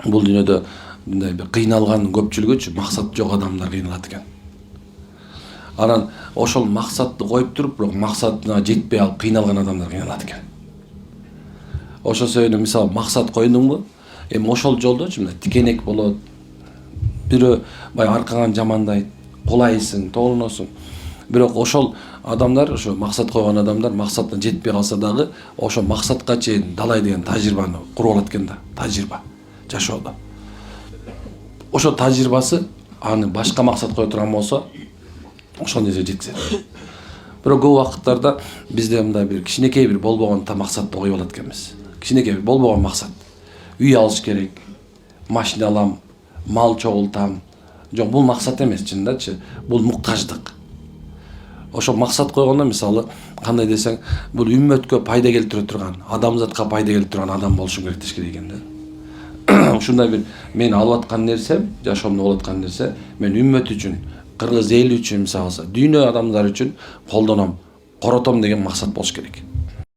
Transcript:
бул дүйнөдө мындай бир кыйналган көпчүлүгүчү максат жок адамдар кыйналат экен. Анан ошол максатты коюп туруп, бирок максатына жетпей алып кыйналган адамдар кыйналат экен. Ошол себептен мисалы максат койдуңбу, эми ошол жолдочу мына тикенек болот. Бирөө баягы аркаңан жамандайт, кулайсың, тоолоносуң. Бирок ошол адамдар, ошо максат койгон адамдар максатына жетпей калса дагы, ошо максатка чейин далай деген тажрыйбаны куруп алат экен да, тажрыйба жашоодо. Ошо тажрыйбасы аны башка максат кое турган болсо, ошол нерсе жеткизет. Бирок көп убакыттарда бизде мындай бир кичинекей бир болбогон максатты коюп алат экенбиз. Кичинекей бир болбогон максат. Үй алыш керек, машина алам, мал чогултам. Жок, бул максат эмес чындачы, бул муктаждык. Ошо максат койгондо мисалы кандай десең, бул үммөткө пайда келтире турган, адамзатка пайда келтире турган адам болушум керек деш керек экен да. Ушундай бир мен алып аткан нерсем, жашоомдо болуп аткан нерсе, мен үммөт үчүн, кыргыз эли үчүн, мисалы, дүйнө адамдары үчүн колдоном, коротом деген максат болуш керек.